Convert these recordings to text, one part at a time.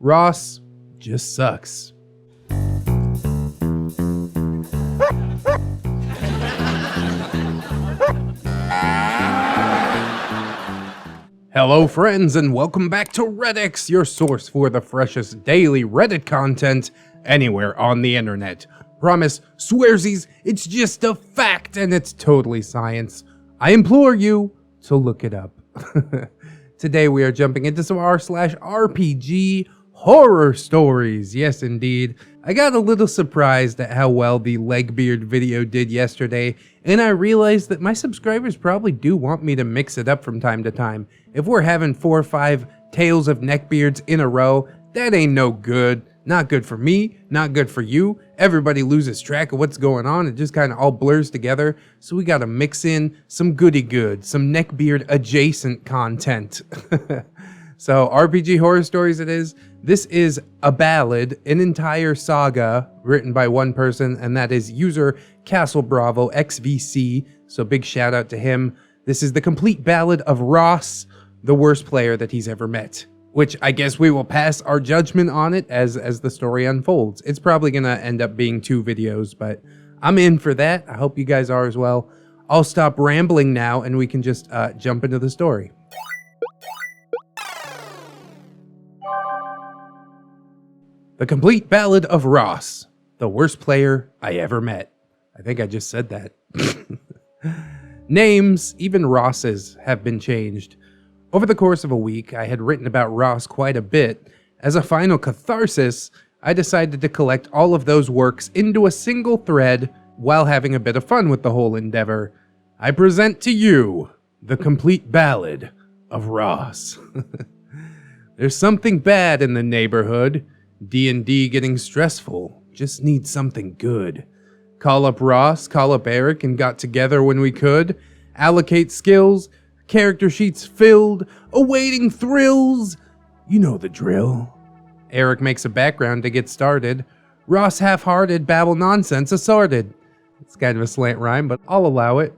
Ross just sucks. Hello friends, and welcome back to ReddX, your source for the freshest daily Reddit content anywhere on the internet. Promise, swearsies, it's just a fact and it's totally science. I implore you to look it up. Today we are jumping into some r/RPG horror stories. Yes, indeed. I got a little surprised at how well the Neckbeard video did yesterday, and I realized that my subscribers probably do want me to mix it up from time to time. If we're having 4 or 5 tales of neckbeards in a row, that ain't no good. Not good for me, not good for you. Everybody loses track of what's going on. It just kind of all blurs together. So we gotta mix in some goody good, some neckbeard adjacent content. So RPG horror stories it is. This is a ballad, an entire saga written by one person, and that is user Castle Bravo XVC. So big shout out to him. This is the complete ballad of Ross, the worst player that he's ever met. Which I guess we will pass our judgment on it as the story unfolds. It's probably gonna end up being 2 videos, but I'm in for that. I hope you guys are as well. I'll stop rambling now and we can just jump into the story. The complete ballad of Ross, the worst player I ever met. I think I just said that. Names, even Ross's, have been changed. Over the course of a week, I had written about Ross quite a bit. As a final catharsis, I decided to collect all of those works into a single thread while having a bit of fun with the whole endeavor. I present to you the complete ballad of Ross. There's something bad in the neighborhood. D&D getting stressful. Just need something good. Call up Ross, call up Eric, and got together when we could. Allocate skills. Character sheets filled, awaiting thrills. You know the drill. Eric makes a background to get started. Ross half-hearted, babble nonsense assorted. It's kind of a slant rhyme, but I'll allow it.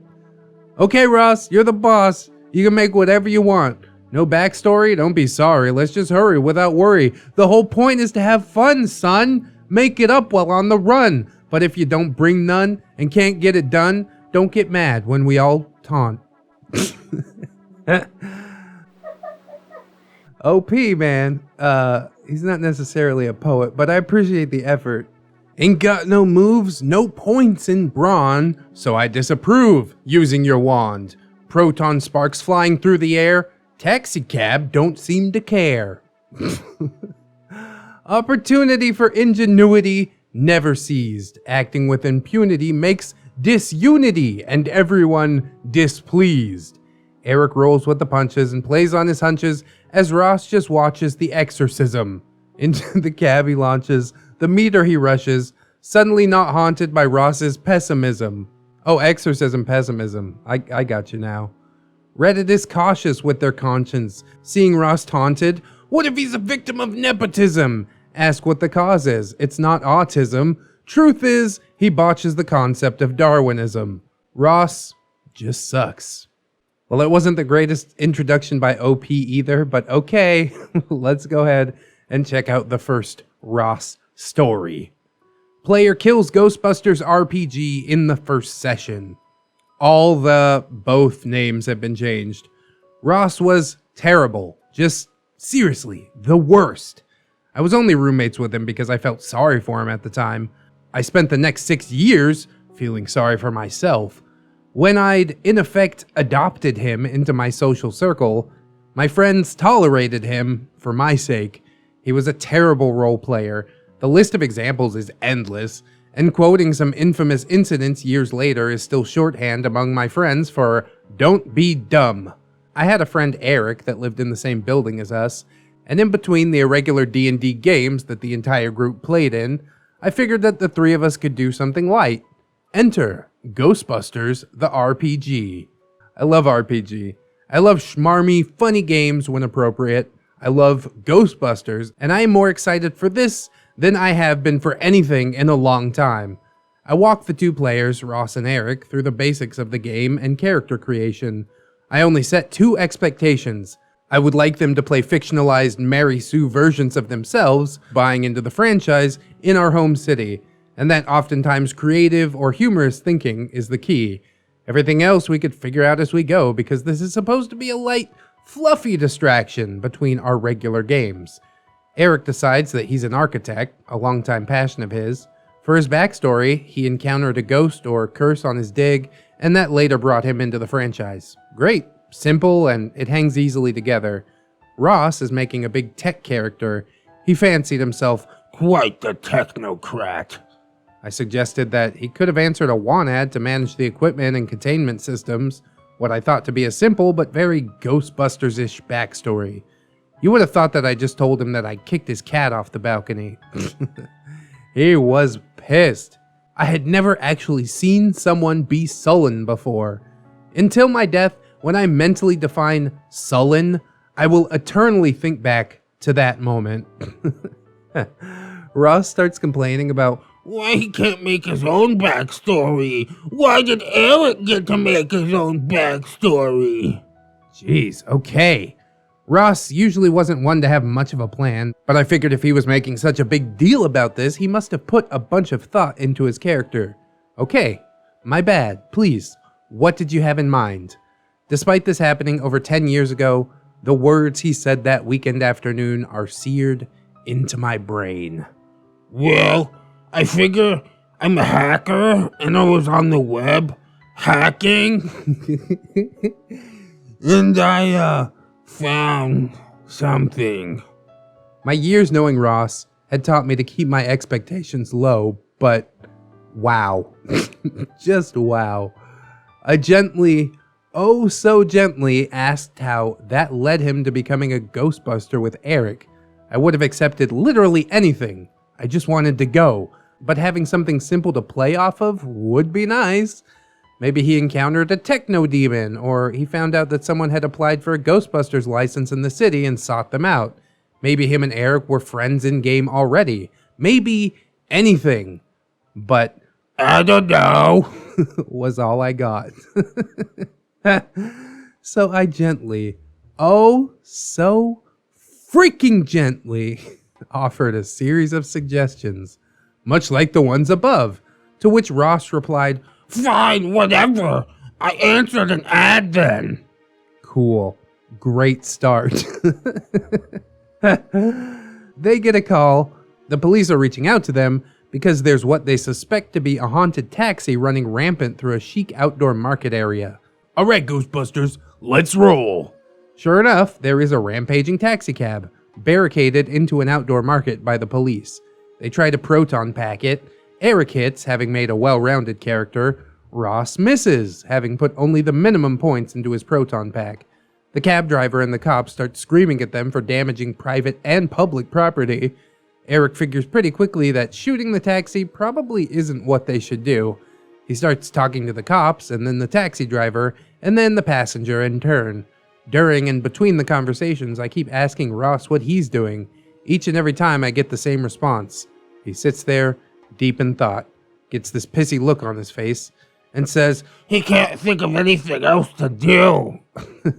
Okay, Ross, you're the boss. You can make whatever you want. No backstory? Don't be sorry. Let's just hurry without worry. The whole point is to have fun, son. Make it up while on the run. But if you don't bring none and can't get it done, don't get mad when we all taunt. OP, man. He's not necessarily a poet, but I appreciate the effort. Ain't got no moves, no points in brawn, so I disapprove using your wand. Proton sparks flying through the air. Taxi cab don't seem to care. Opportunity for ingenuity never seized. Acting with impunity makes disunity and everyone displeased. Eric rolls with the punches and plays on his hunches as Ross just watches the exorcism. Into the cab he launches, the meter he rushes, suddenly not haunted by Ross's pessimism. Oh, exorcism, pessimism. I got you now. Reddit is cautious with their conscience, seeing Ross taunted. What if he's a victim of nepotism? Ask what the cause is. It's not autism. Truth is, he botches the concept of Darwinism. Ross just sucks. Well, it wasn't the greatest introduction by OP either, but okay, let's go ahead and check out the first Ross story. Player kills Ghostbusters RPG in the first session. All the both names have been changed. Ross was terrible. Just seriously, the worst. I was only roommates with him because I felt sorry for him at the time. I spent the next 6 years feeling sorry for myself. When I'd, in effect, adopted him into my social circle, my friends tolerated him for my sake. He was a terrible role player. The list of examples is endless, and quoting some infamous incidents years later is still shorthand among my friends for don't be dumb. I had a friend Eric that lived in the same building as us, and in between the irregular D&D games that the entire group played in, I figured that the 3 of us could do something light. Enter Ghostbusters, the RPG. I love RPG. I love schmarmy, funny games when appropriate. I love Ghostbusters, and I am more excited for this than I have been for anything in a long time. I walked the 2 players, Ross and Eric, through the basics of the game and character creation. I only set 2 expectations. I would like them to play fictionalized Mary Sue versions of themselves, buying into the franchise, in our home city, and that oftentimes creative or humorous thinking is the key. Everything else we could figure out as we go, because this is supposed to be a light, fluffy distraction between our regular games. Eric decides that he's an architect, a longtime passion of his. For his backstory, he encountered a ghost or curse on his dig, and that later brought him into the franchise. Great, simple, and it hangs easily together. Ross is making a big tech character. He fancied himself quite the technocrat. I suggested that he could have answered a want ad to manage the equipment and containment systems, what I thought to be a simple but very Ghostbusters-ish backstory. You would have thought that I just told him that I kicked his cat off the balcony. He was pissed. I had never actually seen someone be sullen before. Until my death, when I mentally define sullen, I will eternally think back to that moment. Ross starts complaining about why he can't make his own backstory. Why did Eric get to make his own backstory? Jeez, okay. Ross usually wasn't one to have much of a plan, but I figured if he was making such a big deal about this, he must have put a bunch of thought into his character. Okay, my bad, please. What did you have in mind? Despite this happening over 10 years ago, the words he said that weekend afternoon are seared into my brain. Well, I figure I'm a hacker and I was on the web hacking. And I found something. My years knowing Ross had taught me to keep my expectations low, but wow. Just wow. I gently, oh so gently, asked how that led him to becoming a Ghostbuster with Eric. I would have accepted literally anything. I just wanted to go, but having something simple to play off of would be nice. Maybe he encountered a techno demon, or he found out that someone had applied for a Ghostbusters license in the city and sought them out. Maybe him and Eric were friends in-game already. Maybe anything. But I don't know, was all I got. So I gently, oh so freaking gently, offered a series of suggestions, much like the ones above, to which Ross replied, fine, whatever. I answered an ad then. Cool. Great start. They get a call. The police are reaching out to them because there's what they suspect to be a haunted taxi running rampant through a chic outdoor market area. All right, Ghostbusters, let's roll. Sure enough, there is a rampaging taxicab, barricaded into an outdoor market by the police. They try to proton pack it. Eric hits, having made a well-rounded character. Ross misses, having put only the minimum points into his proton pack. The cab driver and the cops start screaming at them for damaging private and public property. Eric figures pretty quickly that shooting the taxi probably isn't what they should do. He starts talking to the cops, and then the taxi driver, and then the passenger in turn. During and between the conversations, I keep asking Ross what he's doing. Each and every time I get the same response. He sits there, deep in thought, gets this pissy look on his face, and says, he can't think of anything else to do.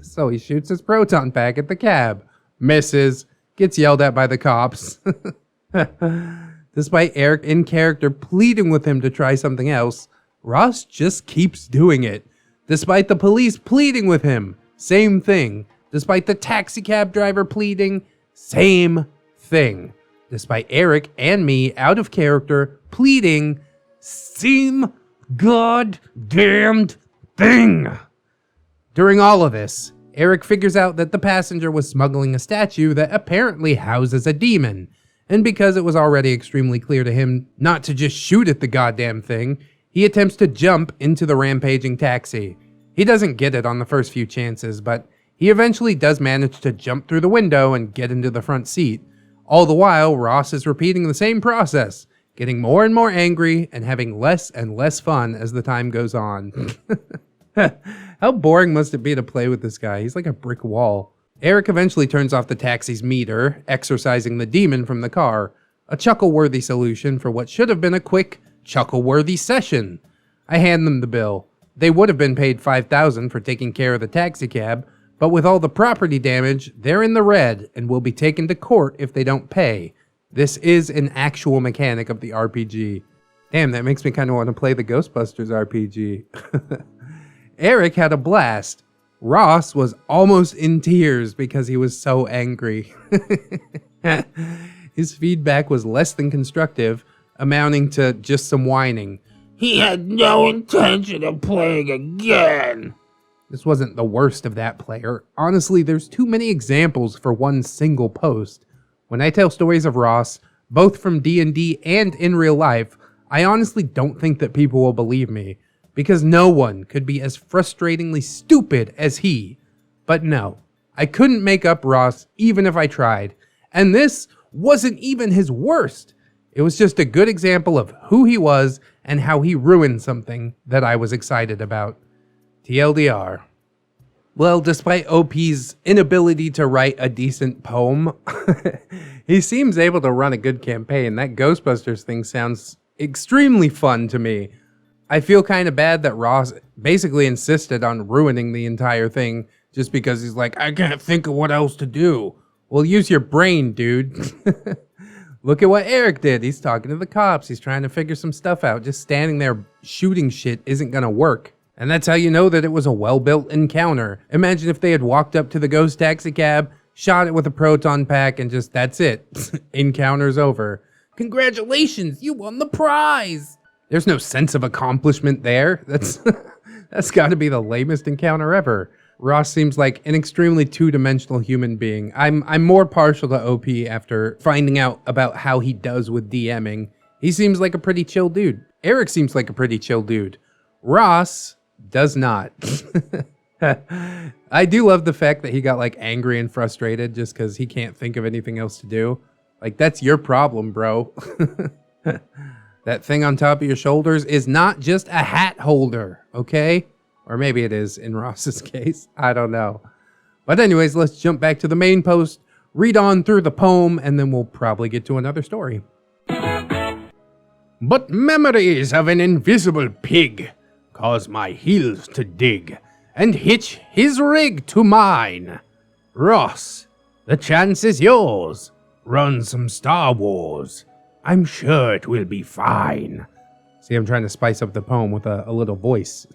So he shoots his proton pack at the cab, misses, gets yelled at by the cops. Despite Eric in character pleading with him to try something else, Ross just keeps doing it. Despite the police pleading with him, same thing. Despite the taxi cab driver pleading, same thing. Despite Eric and me out of character pleading, same goddamned thing. During all of this, Eric figures out that the passenger was smuggling a statue that apparently houses a demon. And because it was already extremely clear to him not to just shoot at the goddamn thing, he attempts to jump into the rampaging taxi. He doesn't get it on the first few chances, but he eventually does manage to jump through the window and get into the front seat. All the while, Ross is repeating the same process, getting more and more angry and having less and less fun as the time goes on. How boring must it be to play with this guy? He's like a brick wall. Eric eventually turns off the taxi's meter, exorcising the demon from the car, a chuckle-worthy solution for what should have been a quick, chuckle-worthy session. I hand them the bill. They would have been paid $5,000 for taking care of the taxi cab, But with all the property damage, they're in the red and will be taken to court if they don't pay. This is an actual mechanic of the RPG. Damn, that makes me kind of want to play the Ghostbusters RPG. Eric had a blast. Ross was almost in tears because he was so angry. His feedback was less than constructive, amounting to just some whining. He had no intention of playing again. This wasn't the worst of that player. Honestly, there's too many examples for one single post. When I tell stories of Ross, both from D&D and in real life, I honestly don't think that people will believe me, because no one could be as frustratingly stupid as he. But no, I couldn't make up Ross even if I tried, and this wasn't even his worst. It was just a good example of who he was and how he ruined something that I was excited about. TLDR. Well, despite OP's inability to write a decent poem, he seems able to run a good campaign. That Ghostbusters thing sounds extremely fun to me. I feel kind of bad that Ross basically insisted on ruining the entire thing just because he's like, I can't think of what else to do. Well, use your brain, dude. Look at what Eric did. He's talking to the cops. He's trying to figure some stuff out. Just standing there shooting shit isn't going to work. And that's how you know that it was a well-built encounter. Imagine if they had walked up to the ghost taxi cab, shot it with a proton pack, and just, that's it. Encounter's over. Congratulations, you won the prize. There's no sense of accomplishment there. That's got to be the lamest encounter ever. Ross seems like an extremely two-dimensional human being. I'm more partial to OP after finding out about how he does with DMing. He seems like a pretty chill dude. Eric seems like a pretty chill dude. Ross does not. I do love the fact that he got like angry and frustrated just because he can't think of anything else to do. Like, that's your problem, bro. That thing on top of your shoulders is not just a hat holder, okay? Or maybe it is in Ross's case. I don't know. But anyways, let's jump back to the main post, read on through the poem, and then we'll probably get to another story. But memories of an invisible pig cause my heels to dig and hitch his rig to mine. Ross, the chance is yours. Run some Star Wars. I'm sure it will be fine. See, I'm trying to spice up the poem with a little voice.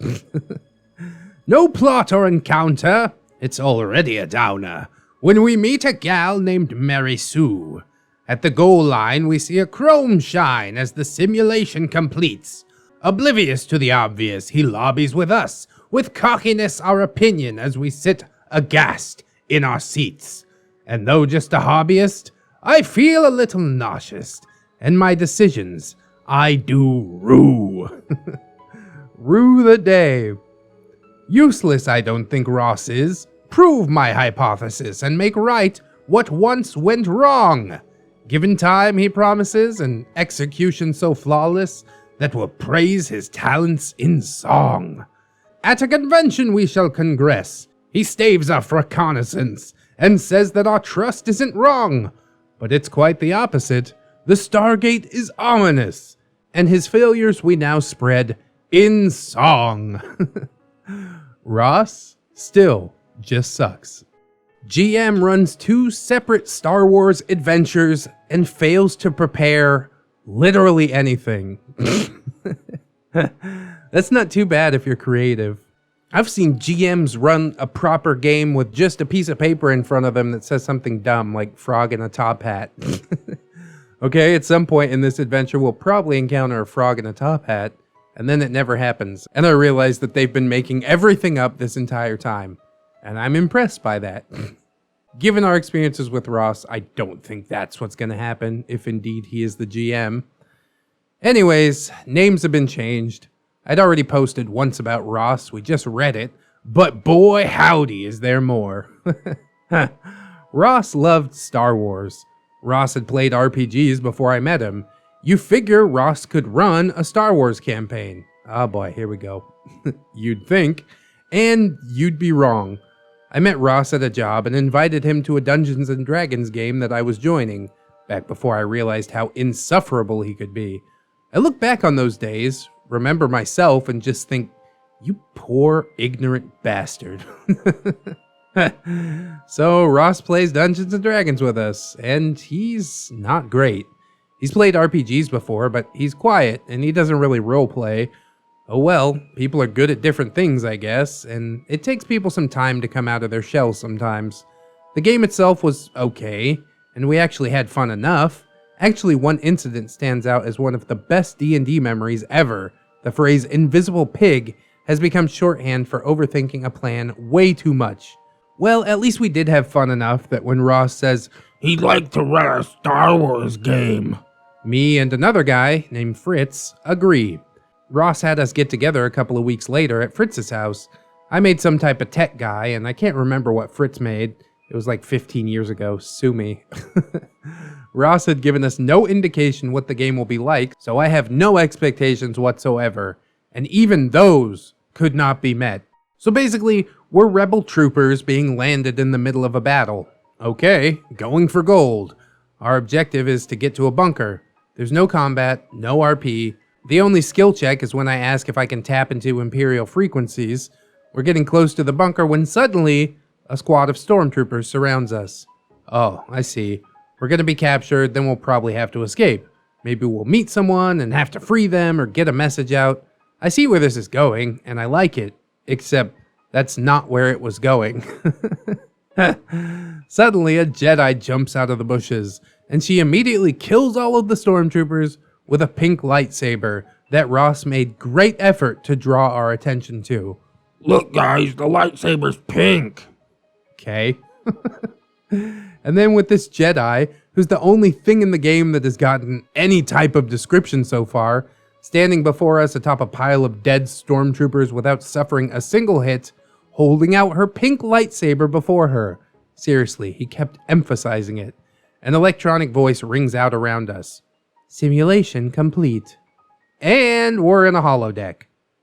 No plot or encounter, it's already a downer. When we meet a gal named Mary Sue. At the goal line, we see a chrome shine as the simulation completes. Oblivious to the obvious, he lobbies with us, with cockiness our opinion as we sit aghast in our seats. And though just a hobbyist, I feel a little nauseous, and my decisions I do rue. Rue the day. Useless I don't think Ross is. Prove my hypothesis and make right what once went wrong. Given time, he promises, and execution so flawless that will praise his talents in song. At a convention we shall congress. He staves our reconnaissance and says that our trust isn't wrong. But it's quite the opposite. The Stargate is ominous, and his failures we now spread in song. Ross still just sucks. GM runs 2 separate Star Wars adventures and fails to prepare literally anything. That's not too bad if you're creative. I've seen GMs run a proper game with just a piece of paper in front of them that says something dumb like frog in a top hat. Okay, at some point in this adventure we'll probably encounter a frog in a top hat, and then it never happens. And I realize that they've been making everything up this entire time. And I'm impressed by that. Given our experiences with Ross, I don't think that's what's going to happen, if indeed he is the GM. Anyways, names have been changed. I'd already posted once about Ross, we just read it, but boy howdy is there more. Ross loved Star Wars. Ross had played RPGs before I met him. You figure Ross could run a Star Wars campaign. Oh boy, here we go. You'd think, and you'd be wrong. I met Ross at a job and invited him to a Dungeons & Dragons game that I was joining, back before I realized how insufferable he could be. I look back on those days, remember myself, and just think, you poor, ignorant bastard. So Ross plays Dungeons and Dragons with us, and he's not great. He's played RPGs before, but he's quiet, and he doesn't really roleplay. Oh well, people are good at different things, I guess, and it takes people some time to come out of their shells sometimes. The game itself was okay, and we actually had fun enough. Actually, one incident stands out as one of the best D&D memories ever. The phrase invisible pig has become shorthand for overthinking a plan way too much. Well, at least we did have fun enough that when Ross says he'd like to run a Star Wars game, me and another guy named Fritz agree. Ross had us get together a couple of weeks later at Fritz's house. I made some type of tech guy, and I can't remember what Fritz made. It was like 15 years ago, sue me. Ross had given us no indication what the game will be like, so I have no expectations whatsoever, and even those could not be met. So basically, we're rebel troopers being landed in the middle of a battle. Okay, going for gold. Our objective is to get to a bunker. There's no combat, no RP. The only skill check is when I ask if I can tap into Imperial frequencies. We're getting close to the bunker when suddenly a squad of stormtroopers surrounds us. Oh, I see. We're gonna be captured, then we'll probably have to escape. Maybe we'll meet someone and have to free them or get a message out. I see where this is going, and I like it. Except, that's not where it was going. Suddenly, a Jedi jumps out of the bushes, and she immediately kills all of the stormtroopers with a pink lightsaber that Ross made great effort to draw our attention to. Look guys, the lightsaber's pink. Okay. And then with this Jedi, who's the only thing in the game that has gotten any type of description so far, standing before us atop a pile of dead stormtroopers without suffering a single hit, holding out her pink lightsaber before her. Seriously, he kept emphasizing it. An electronic voice rings out around us. Simulation complete. And we're in a holodeck.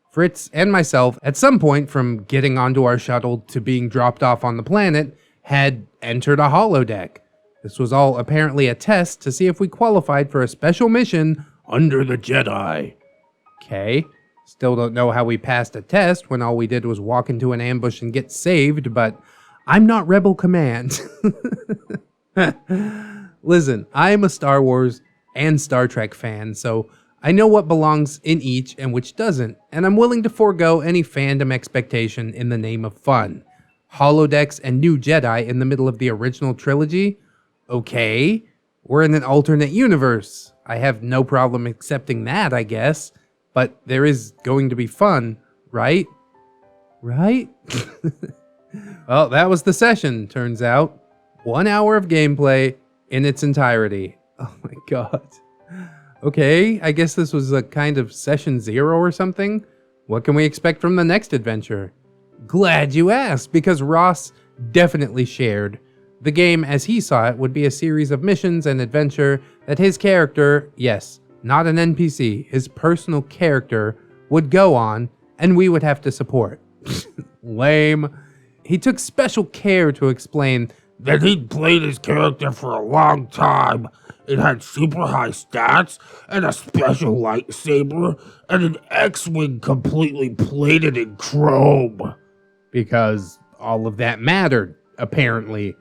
Fritz and myself, at some point from getting onto our shuttle to being dropped off on the planet, had entered a holodeck. This was all apparently a test to see if we qualified for a special mission under the Jedi. Okay, still don't know how we passed a test when all we did was walk into an ambush and get saved, but I'm not Rebel Command. Listen, I'm a Star Wars and Star Trek fan, so I know what belongs in each and which doesn't, and I'm willing to forego any fandom expectation in the name of fun. Holodecks and new Jedi in the middle of the original trilogy? Okay, we're in an alternate universe. I have no problem accepting that, I guess, but there is going to be fun, right? Right? Well, that was the session, turns out. 1 hour of gameplay in its entirety. Oh my god. Okay, I guess this was a kind of session 0 or something. What can we expect from the next adventure? Glad you asked, because Ross definitely shared. The game, as he saw it, would be a series of missions and adventure that his character, yes, not an NPC, his personal character, would go on, and we would have to support. Lame. He took special care to explain that he'd played his character for a long time. It had super high stats, and a special lightsaber, and an X-Wing completely plated in chrome. Because all of that mattered, apparently.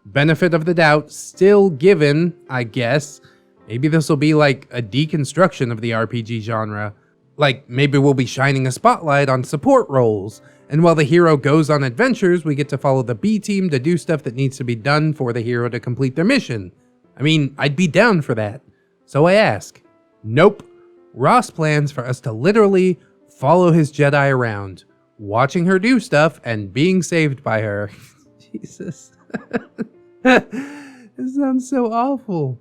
Benefit of the doubt still given, I guess. Maybe this will be like a deconstruction of the RPG genre. Like, maybe we'll be shining a spotlight on support roles, and while the hero goes on adventures, we get to follow the B team to do stuff that needs to be done for the hero to complete their mission. I mean, I'd be down for that. So I ask. Nope. Ross plans for us to literally follow his Jedi around, watching her do stuff and being saved by her. Jesus. It sounds so awful.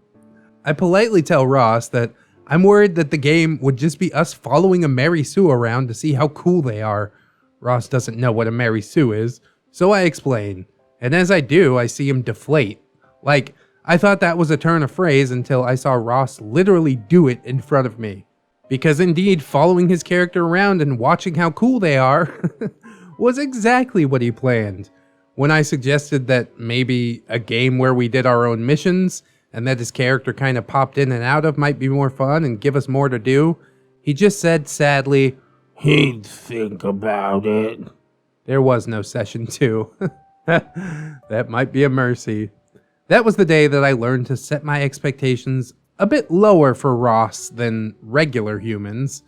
I politely tell Ross that I'm worried that the game would just be us following a Mary Sue around to see how cool they are. Ross doesn't know what a Mary Sue is, so I explain. And as I do, I see him deflate. Like, I thought that was a turn of phrase until I saw Ross literally do it in front of me. Because indeed, following his character around and watching how cool they are was exactly what he planned. When I suggested that maybe a game where we did our own missions and that his character kind of popped in and out of might be more fun and give us more to do, he just said sadly, he'd think about it. There was no session 2. That might be a mercy. That was the day that I learned to set my expectations a bit lower for Ross than regular humans.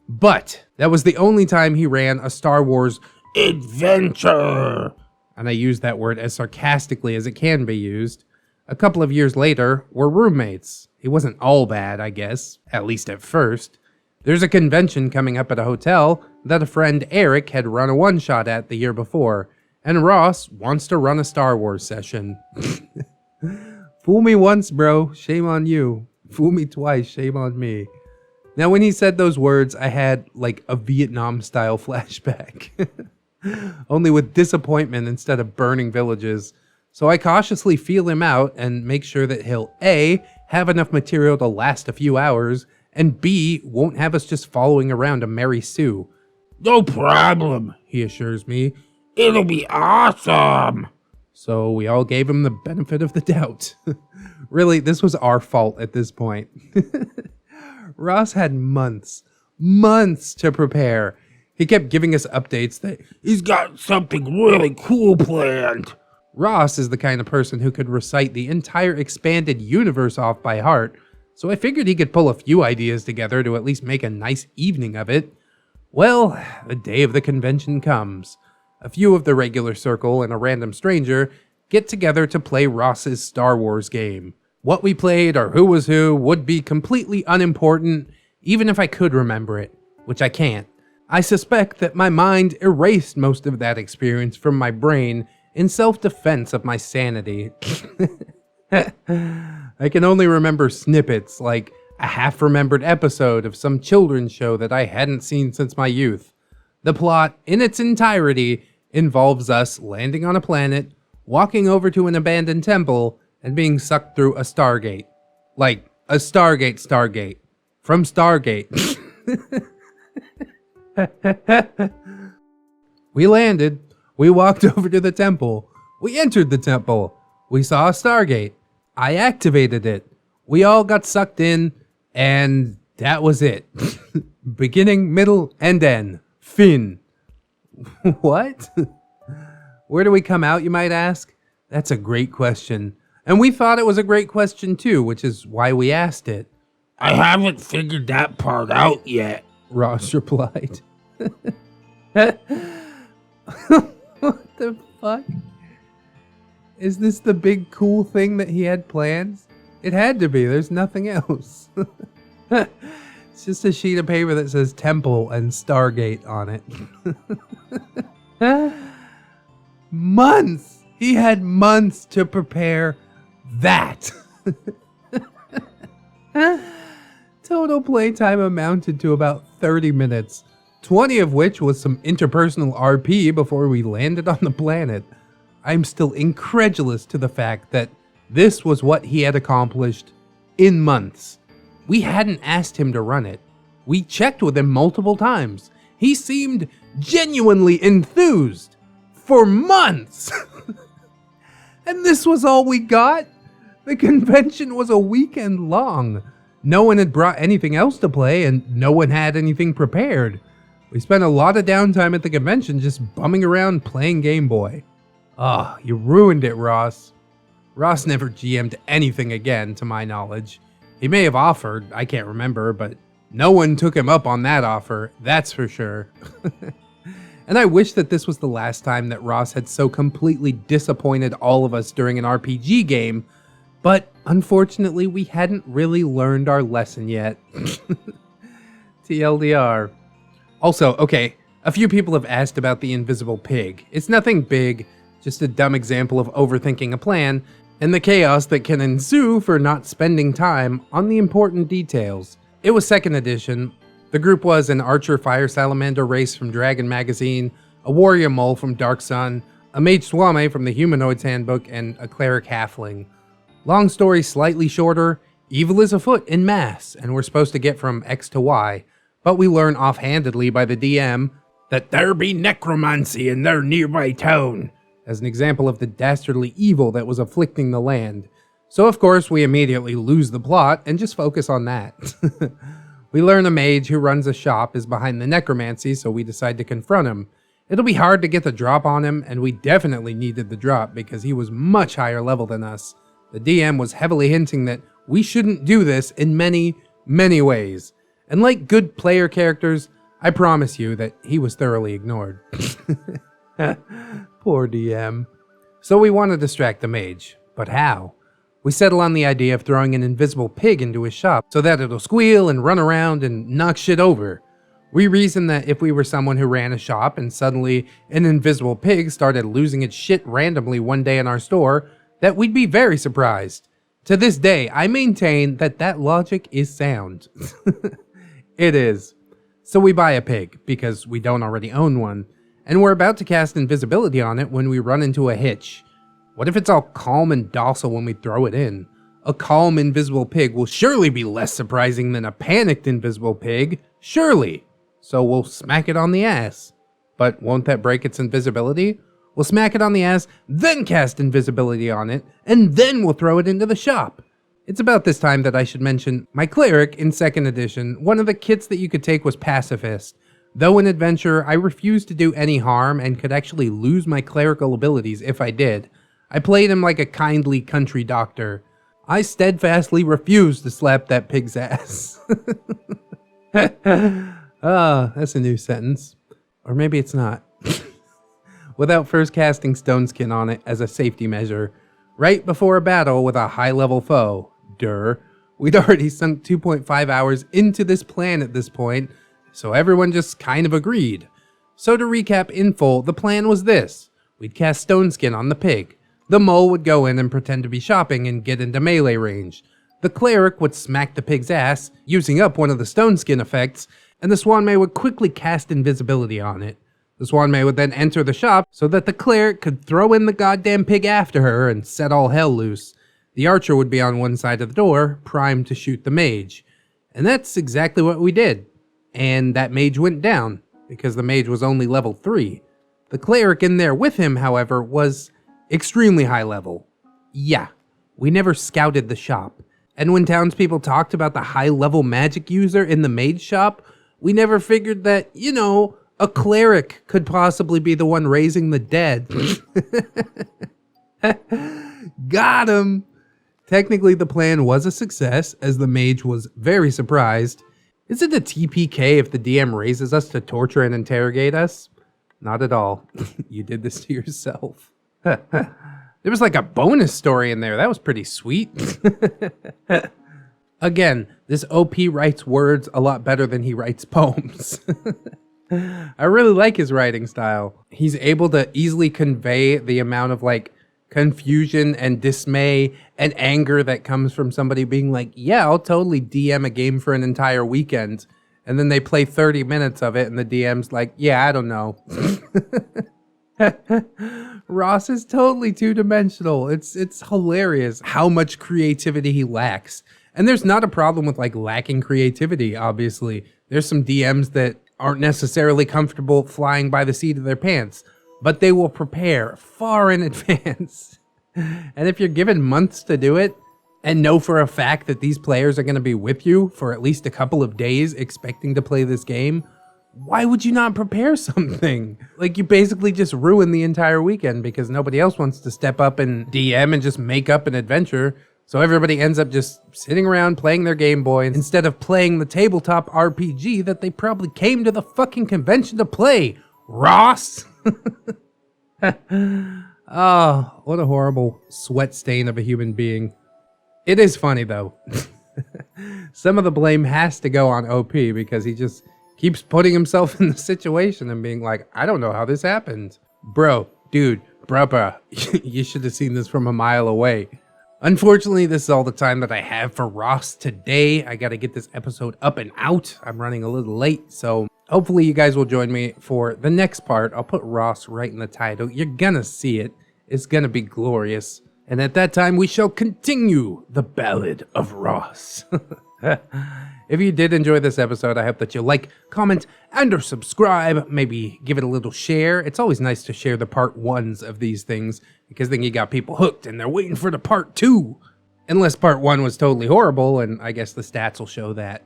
But that was the only time he ran a Star Wars adventure. And I use that word as sarcastically as it can be used. A couple of years later, we're roommates. He wasn't all bad, I guess, at least at first. There's a convention coming up at a hotel that a friend Eric had run a one-shot at the year before, and Ross wants to run a Star Wars session. Fool me once, bro, shame on you. Fool me twice, shame on me. Now, when he said those words, I had like a Vietnam-style flashback. Only with disappointment instead of burning villages. So I cautiously feel him out and make sure that he'll A, have enough material to last a few hours, and B, won't have us just following around a Mary Sue. No problem, He assures me. it'll be awesome. So we all gave him the benefit of the doubt. Really, this was our fault at this point. Ross had months to prepare. He kept giving us updates that He's got something really cool planned. Ross is the kind of person who could recite the entire expanded universe off by heart, so I figured he could pull a few ideas together to at least make a nice evening of it. Well, the day of the convention comes. A few of the regular circle and a random stranger get together to play Ross's Star Wars game. What we played or who was who would be completely unimportant, even if I could remember it, which I can't. I suspect that my mind erased most of that experience from my brain in self-defense of my sanity. I can only remember snippets, like a half-remembered episode of some children's show that I hadn't seen since my youth. The plot, in its entirety, involves us landing on a planet, walking over to an abandoned temple, and being sucked through a Stargate. Like, a Stargate. From Stargate. We landed. We walked over to the temple. We entered the temple. We saw a Stargate. I activated it. We all got sucked in, and that was it. Beginning, middle, and end. Fin. What? Where do we come out, you might ask? That's a great question. And we thought it was a great question too, which is why we asked it. I haven't figured that part out yet. Ross replied. What the fuck? Is this the big cool thing that he had planned? It had to be. There's nothing else. It's just a sheet of paper that says temple and Stargate on it. Months! He had months to prepare that. Total playtime amounted to about 30 minutes, 20 of which was some interpersonal RP before we landed on the planet. I'm still incredulous to the fact that this was what he had accomplished in months. We hadn't asked him to run it. We checked with him multiple times. He seemed genuinely enthused for months. And this was all we got? The convention was a weekend long. No one had brought anything else to play, and no one had anything prepared. We spent a lot of downtime at the convention just bumming around playing Game Boy. Ah, you ruined it, Ross. Ross never GM'd anything again, to my knowledge. He may have offered, I can't remember, but no one took him up on that offer, that's for sure. And I wish that this was the last time that Ross had so completely disappointed all of us during an RPG game, but unfortunately we hadn't really learned our lesson yet. TLDR. Also, okay, a few people have asked about the invisible pig. It's nothing big, just a dumb example of overthinking a plan, and the chaos that can ensue for not spending time on the important details. It was 2nd edition. The group was an archer fire salamander race from Dragon Magazine, a warrior mole from Dark Sun, a mage swame from the Humanoids Handbook, and a cleric halfling. Long story slightly shorter, evil is afoot in mass, and we're supposed to get from X to Y, but we learn offhandedly by the DM that there be necromancy in their nearby town, as an example of the dastardly evil that was afflicting the land. So of course we immediately lose the plot and just focus on that. We learn a mage who runs a shop is behind the necromancy, so we decide to confront him. It'll be hard to get the drop on him, and we definitely needed the drop because he was much higher level than us. The DM was heavily hinting that we shouldn't do this in many, many ways. And like good player characters, I promise you that he was thoroughly ignored. Poor DM. So we want to distract the mage, but how? We settle on the idea of throwing an invisible pig into his shop so that it'll squeal and run around and knock shit over. We reason that if we were someone who ran a shop and suddenly an invisible pig started losing its shit randomly one day in our store, that we'd be very surprised. To this day, I maintain that that logic is sound. It is. So we buy a pig, because we don't already own one, and we're about to cast invisibility on it when we run into a hitch. What if it's all calm and docile when we throw it in? A calm invisible pig will surely be less surprising than a panicked invisible pig, surely. So we'll smack it on the ass. But won't that break its invisibility? We'll smack it on the ass, then cast invisibility on it, and then we'll throw it into the shop. It's about this time that I should mention my cleric in 2nd edition. One of the kits that you could take was pacifist. Though in adventure, I refused to do any harm and could actually lose my clerical abilities if I did. I played him like a kindly country doctor. I steadfastly refused to slap that pig's ass. That's a new sentence. Or maybe it's not. Without first casting Stone Skin on it as a safety measure. Right before a battle with a high-level foe. We'd already sunk 2.5 hours into this plan at this point, so everyone just kind of agreed. So to recap in full, the plan was this. We'd cast Stone Skin on the pig. The mole would go in and pretend to be shopping and get into melee range. The cleric would smack the pig's ass, using up one of the Stone Skin effects, and the Swanmay would quickly cast invisibility on it. The Swanmay would then enter the shop so that the cleric could throw in the goddamn pig after her and set all hell loose. The archer would be on one side of the door, primed to shoot the mage. And that's exactly what we did. And that mage went down, because the mage was only level 3. The cleric in there with him, however, was extremely high level. Yeah, we never scouted the shop. And when townspeople talked about the high-level magic user in the mage shop, we never figured that, a cleric could possibly be the one raising the dead. Got him! Technically, the plan was a success, as the mage was very surprised. Is it a TPK if the DM raises us to torture and interrogate us? Not at all. You did this to yourself. There was like a bonus story in there. That was pretty sweet. Again, this OP writes words a lot better than he writes poems. I really like his writing style. He's able to easily convey the amount of confusion and dismay and anger that comes from somebody being like, yeah, I'll totally DM a game for an entire weekend. And then they play 30 minutes of it and the DM's like, yeah, I don't know. Ross is totally two-dimensional. It's hilarious how much creativity he lacks. And there's not a problem with lacking creativity, obviously. There's some DMs that aren't necessarily comfortable flying by the seat of their pants, but they will prepare far in advance. And if you're given months to do it, and know for a fact that these players are going to be with you for at least a couple of days expecting to play this game, why would you not prepare something? You basically just ruin the entire weekend because nobody else wants to step up and DM and just make up an adventure. So everybody ends up just sitting around playing their Game Boy instead of playing the tabletop RPG that they probably came to the fucking convention to play. Ross! Oh, what a horrible sweat stain of a human being. It is funny, though. Some of the blame has to go on OP because he just keeps putting himself in the situation and being like, I don't know how this happened. Bro, dude, bruh, you should have seen this from a mile away. Unfortunately, this is all the time that I have for Ross today. I gotta get this episode up and out. I'm running a little late, so hopefully you guys will join me for the next part. I'll put Ross right in the title. You're gonna see it. It's gonna be glorious. And at that time, we shall continue the Ballad of Ross. If you did enjoy this episode, I hope that you'll like, comment, and or subscribe. Maybe give it a little share. It's always nice to share the part 1s of these things, because then you got people hooked and they're waiting for the part 2. Unless part 1 was totally horrible, and I guess the stats will show that.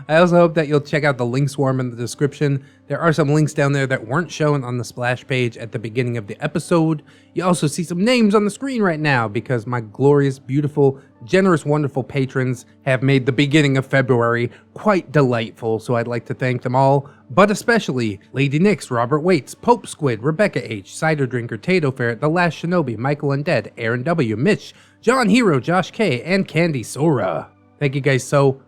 I also hope that you'll check out the link swarm in the description. There are some links down there that weren't shown on the splash page at the beginning of the episode. You also see some names on the screen right now because my glorious, beautiful, generous, wonderful patrons have made the beginning of February quite delightful, so I'd like to thank them all, but especially Lady Nix, Robert Waits, Pope Squid, Rebecca H, Cider Drinker, Tato Ferret, The Last Shinobi, Michael Undead, Aaron W, Mitch, John Hero, Josh K, and Candy Sora. Thank you guys so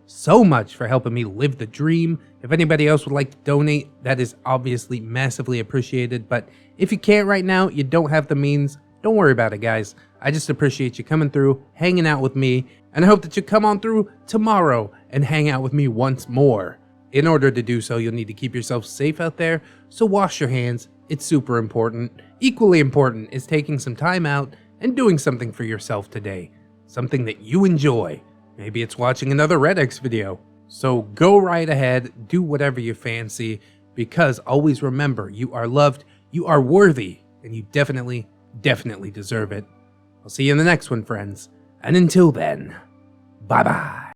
much for helping me live the dream. If anybody else would like to donate, that is obviously massively appreciated, but if you can't right now, you don't have the means, don't worry about it, guys. I just appreciate you coming through, hanging out with me, and I hope that you come on through tomorrow and hang out with me once more. In order to do so, you'll need to keep yourself safe out there, so wash your hands. It's super important. Equally important is taking some time out and doing something for yourself today. Something that you enjoy. Maybe it's watching another ReddX video. So go right ahead, do whatever you fancy, because always remember, you are loved, you are worthy, and you definitely deserve it. I'll see you in the next one, friends. And until then, bye-bye.